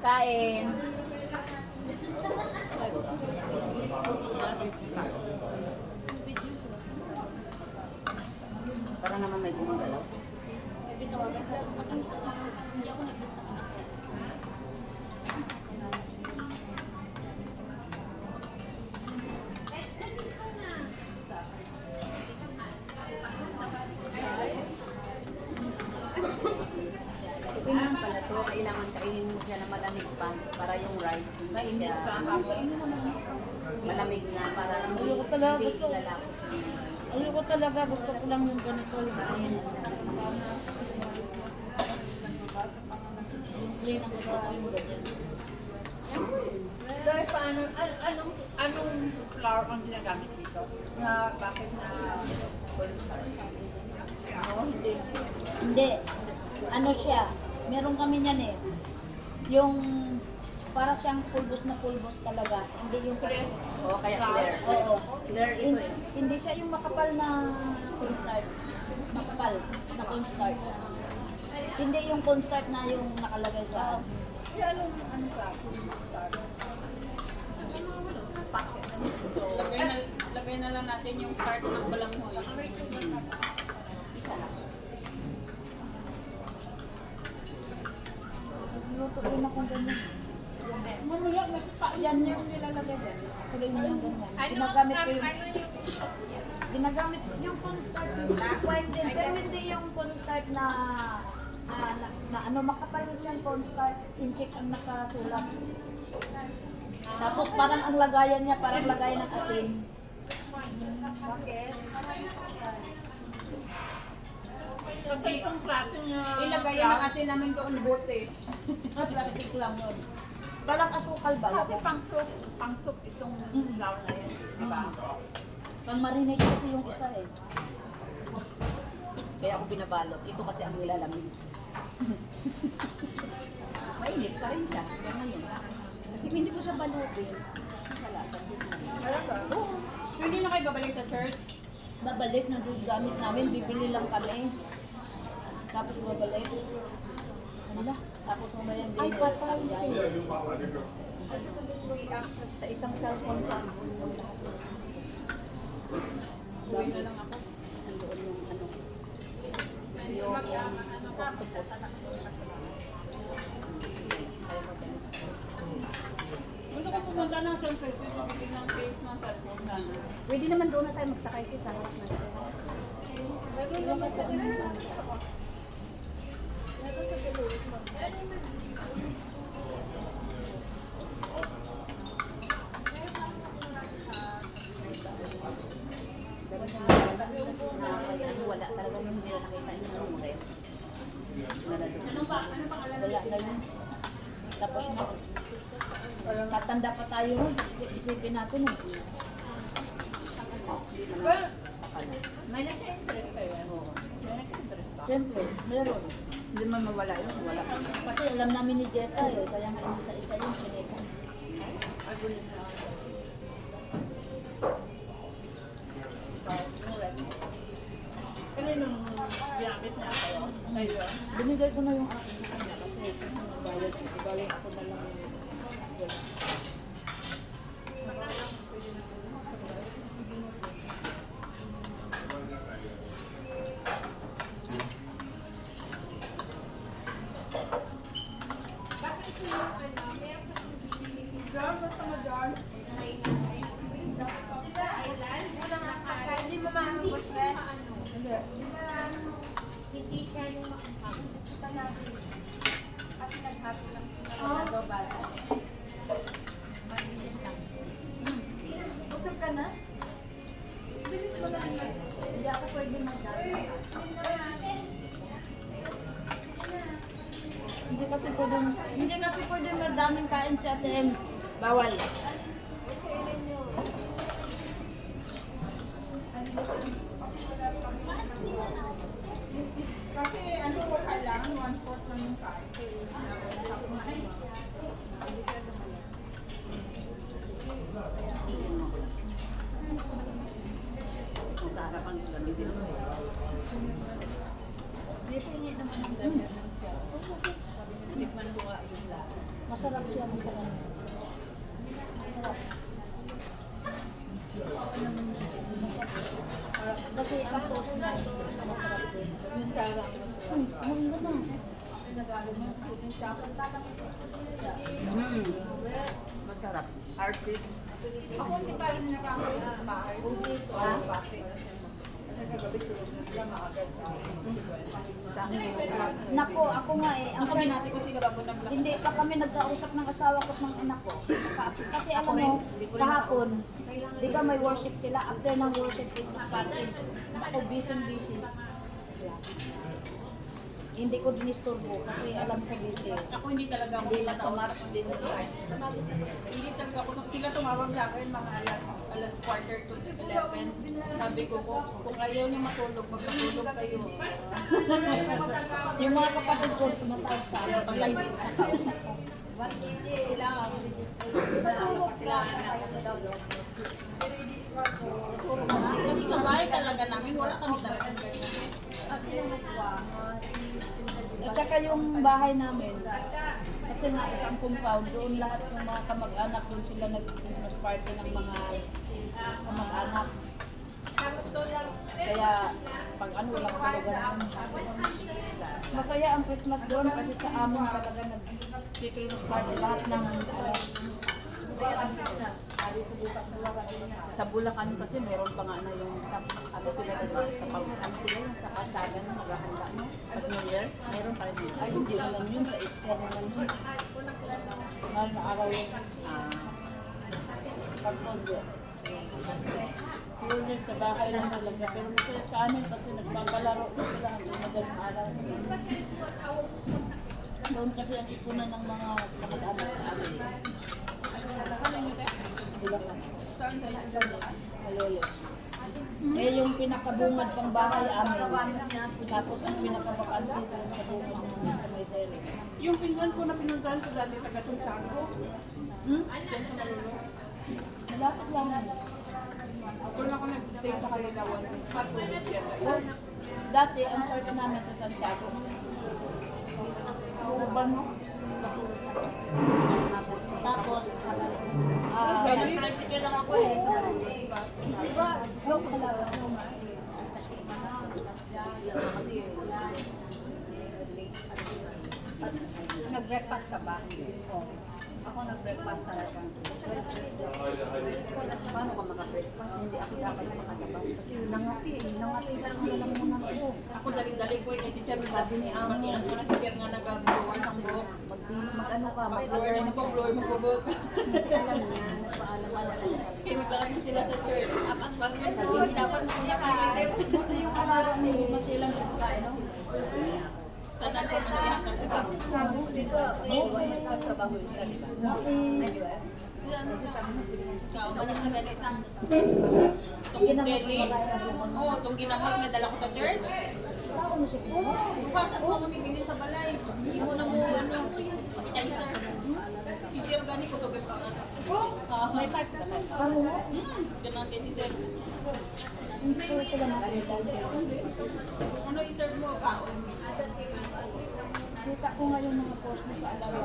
Kain. Para naman may gumagalaw. Kailangan pala to, kailangan kainin mo siya na malamig pa para yung rice hindi malamig na para hindi lalapot. Ayoko talaga, gusto ko lang yung ganito. Yung plain ang gusto ko yung ganyan. Dahil paano, anong flour ang ginagamit dito? Na bakit na cornstarch? Hindi. Hindi. Ano siya? Meron kami niyan eh. Yung para siyang pulbos talaga. Hindi yung Oo, kaya clear. Oo. Clear ito eh. Hindi siya yung makapal na cornstarch. Makapal na cornstarch. Hindi yung cornstarch na yung nakalagay sa Ano ka? Cornstarch. Lagay na lang natin yung start ng balanghoy. Isa lang. Luto rin akong ganyan. Mamaya, yan yung nilalagay dyan. Sila yung ganyan. Ginagamit ko yung... Ginagamit yung cornstarch. White din. Pero hindi yung cornstarch na ano, makapal siyang cornstarch. Incheck ang nakasulat. Tapos parang ang lagayan niya, parang lagayan ng asin. Bakit? So, itong plating Ilagay yan ang asin namin doon bote. Plastic lang yun. Parang asukal ba? kasi pang soup itong flour na yan. Diba? Pang marinate kasi yung isa eh. Kaya ako binabalot. Ito kasi ang nilalamig. Mainit pa rin siya. Hanggang ngayon. Kasi kung hindi ko siya balutin, wala, sakit na. Oo. So, hindi na kayo babalik sa church? Babalik na doon gamit namin, bibili lang kami. Tapos babalik. Ano na? Tapos mamaya din. Ay, patay sis. Sa isang cellphone pa. Uwi na lang ako. Nandoon yung ano. Yung octopus. Gusto ko pumunta ng San Francisco, bibili ng case ng cellphone na. Pwede naman doon na tayo magsakay sis sa house na ito. Wala talaga hindi na nakita yung rep. Ano pangalan? Wala na yun. Tapos na. Tatanda pa tayo nun. Isipin natin eh. Well, may naka-interest kayo. May naka-interest pa. Siyempre, meron. Hindi man mawala yun. Wala. Kasi alam namin ni Jessa eh. Kaya nga isa-isa yung sinekan. Kaninong ginamit niya kayo? Kayo? Binigay ko na yung akin sa kanya kasi bayad ako na lang. Hindi siya yung kasi palagi. Kasi nag-happy lang sila na global. Malinis lang. Usap ka na? Bilis mo lang. Hindi ako pwede mag-dami. Hindi kasi pwede madaming kain sa ATM. Bawal. Kasi ano ko kailangan, 1/4 lang yung kain. Nasa harapan ko gamitin mo eh. May singi naman ang ganyan. Tikman ko nga yung lahat. Masarap siya masarap. Kasi ang sauce niya, masarap din. Yun talaga ang gusto. Ang ganda. Masarap. R6. Ako hindi pa rin nakakain ng bahay. Bakit? Kasi kagabi tulog na sila maagad sa Sa akin yung Nako, ako nga eh. Ang Ang kami natin kasi bago nag-vlog. hindi pa kami nagkausap ng asawa ko at ng anak ko. Kasi alam Ako rin, mo, hindi ko rin kahapon, di ba may worship sila? After ng worship, Christmas party. Ako, busy. Hindi ko dinisturbo kasi alam ko busy. Ako hindi talaga ako Hindi lang mataot. kumarap din. Hindi talaga ako. Sila tumawag sa akin mga alas quarter to 11. Sabi ko kung ayaw niyo matulog, magpatulog kayo. Yung mga kapatid ko, tumatawag sa akin. Pag live, nakausap ko. Kasi sa bahay talaga namin, wala kami talaga ganyan. At saka yung bahay namin, kasi nga isang compound, doon lahat ng mga kamag-anak, doon sila nag-Christmas party ng mga kamag-anak. Kaya pag ano lang talaga naman. Masaya ang Christmas doon kasi sa amon talaga nag-Christmas party lahat ng Sa Bulacan kasi meron pa nga na yung sa ano sila doon sa pag ano sila yung sa kasada ng maghahanda no pag New Year meron pa rin dito. ay hindi lang yun sa Easter lang yun. Mahal na araw yun. Pag-todo. Yun sa bahay lang talaga. Pero masaya sa amin kasi nagpapalaro na sila hanggang madaling araw. Doon kasi ang ipunan ng mga kamag-anak sa amin. Bulacan. Saan ka na? Malolo. Eh yung pinakabungad pang bahay amin. Tapos ang pinakabakante doon sa bungad namin sa Maytere. Yung pinggan ko na pinuntahan ko dati taga Santiago. Hmm? Diyan sa Malulo. Malapit lang yan. Doon ako nag-stay sa Kalilawan. Dati, ang church namin sa Santiago. Urban, no? Tapos, Kaya nag-tricycle lang ako eh. diba, yung Palawan. Kasi Nag-breakfast ka ba? Oo. Ako nag-breakfast talaga. paano ka maka-breakfast hindi ako dapat makalabas kasi nangati talaga lang muna ako. Ako daling-daling ko eh. Si Sir sabi ni Amo. Matiyan ko na si Sir nga nag-blower ng buhok. Mag-ano ka, Mag-blower na mag-blower, mag-buhok. Kasi alam niya, nagpaalam ka na lang sa Kinaglakas sila sa church. Apas-pas mo po. Dapat muna kaisip. Buti yung araw mo, masilang sa pagkain, no? Tandaan ko na lahat. Ikaw, ano sa ganito? Itong jelly. Oo, itong ginamos na dala ko sa church. Oo, bukas ako magigilin sa balay. Hindi mo na mo, ano, kaisa. Si Sir gani ko sugar pa. May part ka ba? Paano mo? Ganun kay si Sir. Hindi ko sila makita. Ano i-serve mo? Kaon. Kita ko nga yung mga post mo sa alawa.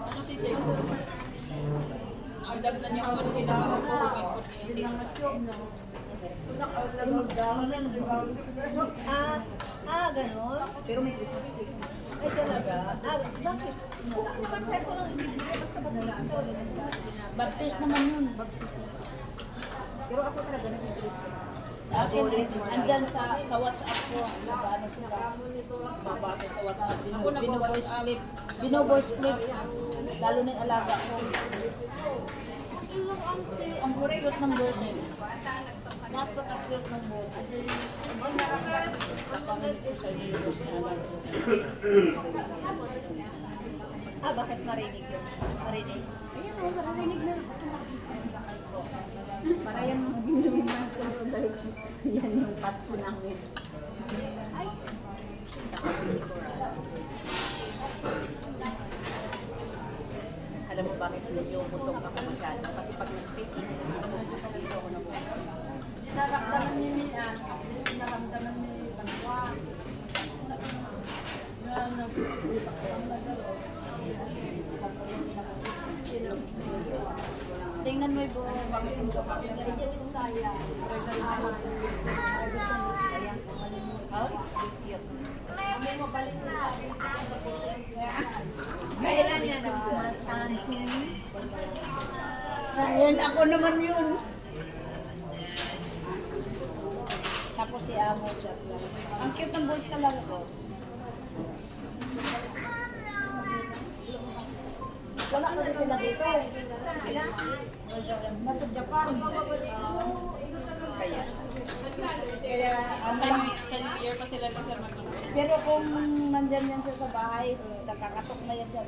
Ano si Jacob? Naagdab na niya kung ano ginagawa ko. Hindi. Ganon? pero may Christmas cake. Ay, talaga? Bakit? Naman tayo ko lang, basta ba Baptist naman yun. Pero ako talaga nag-trip ko. Sa akin, andyan sa WhatsApp ko, ano sila, babasa sa WhatsApp. Ako nag-voice clip. Bino-voice clip, lalo na yung alaga ko. Ang cute ng boses. Napaka-cute ng boses. Kapamilip ko sa iyo yung boses na alaga ko. Bakit marinig yun? Marinig? Ayan o, maririnig na. Kasi nakikita ko. Para yan mga binuminas ko. Yan yung Pasko namin. Ay! Alam mo bakit yung busog ako masyado? Kasi pag nag-take, dito ako na busog. Naramdaman ni Mina. Naramdaman ni Tanwa. Tingnan mo yung buong vaccine ko. Kailan yan? Christmas hunting? Ayun, ako naman yun. Tapos si Amo chat lang. Ang cute ng voice talaga ko. Wala ko rin sila dito. Nasa Japan. Kaya sa New Year pa sila ni Sir Magno. Pero kung nandyan yan siya sa bahay, nakakatok na yan siya.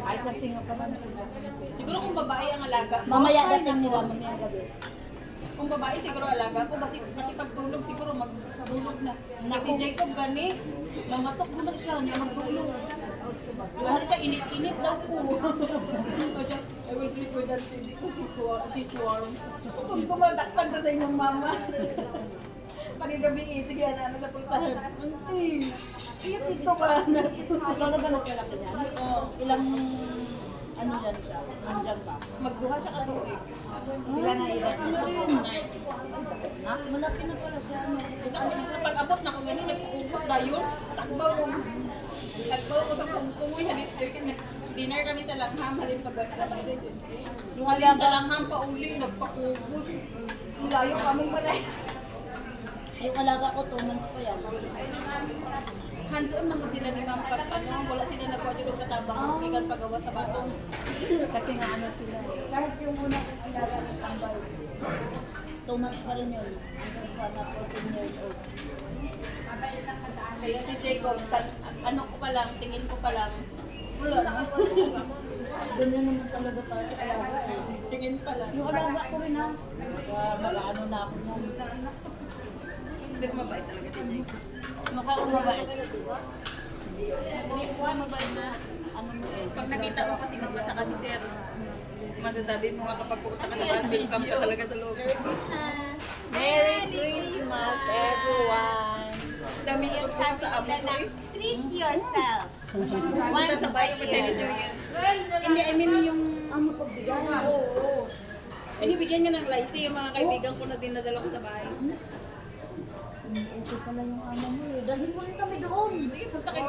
Ay, kasi nga pa man sila. Siguro kung babae ang alaga ko, Mamaya ay, dating nako. nila, mamaya gabi. Kung babae siguro alaga ko, kasi makipagtulog siguro magtulog na. Kasi Jacob gani, nangatok mo na siya, niya magtulog. Wala siya, init-init daw ko. Siya, I will sleep with that baby ko, si Swarm. Kung tumatakpan ka sa inyong mama. Pag-gabi, sige, ano sa pultahan. Auntie, is ito ba? Ikaw na ba nagkalaki niya? Ilang, ano dyan siya? Nandiyan ba? Magduha siya katuig. Ilan na ilan? Malaki na pala siya. Pag-abot na ko gani, nag-uubos na yun. Takbaw ko sa pungpungoy. Dinner kami sa langham. Halin pag-alas. Halin sa langham pa uling, nagpakubos. Ilayo kami pala. Yung alaga ko, 2 months pa yan. Hands-on naman sila ni ma'am pag ano, wala sila nagwadyo katabang ikan pagawa sa batong. Kasi nga ano sila eh. Kahit yung una kong alaga ng tambay, 2 months pa rin yun. Hanggang pa na 14 years old. Kaya si Jacob, ano ko pa lang, tingin ko pa lang, Wala na. Ganyan naman talaga tayo sa alaga. tingin pa lang. Yung alaga ko rin ha. Mag-ano na ako na. Pero mabait talaga si Jacob. Makaumabait. Mabait na. Ano mo eh. Pag nakita mo kasi mama at si Sir, masasabi mo nga kapag pupunta ka sa bahay, welcome ka talaga sa loob. Merry Christmas! Merry Christmas, everyone! Dami ko gusto sa amo ko eh. Treat yourself. Punta sa bahay pa Chinese New Year. Hindi, I mean yung... Ano pagbigay? Oo. Binibigyan nga ng lycée yung mga kaibigan ko na dinadala ko sa bahay. Ito pala yung ano mo eh. Dalhin mo rin kami doon. Sige, punta kayo.